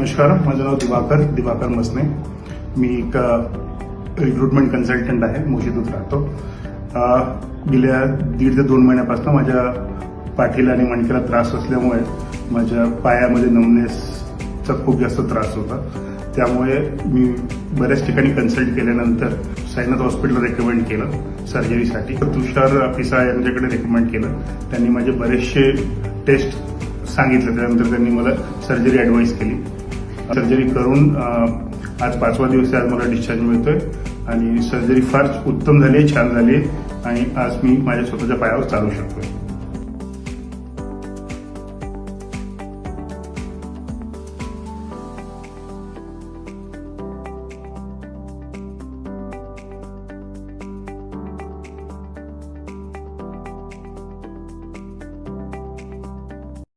नमस्कार, माझं नाव दिवाकर मसने. मी एक रिक्रुटमेंट कन्सल्टंट आहे. मोशीतून राहतो. गेल्या 1.5 ते 2 महिन्यापासून माझ्या पाठीला आणि मणक्याला त्रास असल्यामुळे माझ्या पायामध्ये नमनेसचा खूप जास्त त्रास होता. त्यामुळे मी बऱ्याच ठिकाणी कन्सल्ट केल्यानंतर साईनाथ हॉस्पिटल रेकमेंड केलं सर्जरीसाठी. तुषार पिसाळ यांच्याकडे रेकमेंड केलं. त्यांनी माझे बरेचसे टेस्ट सांगितलं. त्यानंतर त्यांनी मला सर्जरी ॲडवाईस केली. सर्जरी करून आज 5वा दिवस आहे. आज मला डिस्चार्ज मिळतोय आणि सर्जरी फार उत्तम झाली आहे, छान झाली आहे आणि आज मी माझ्या स्वतःच्या पायावर चालू शकतोय.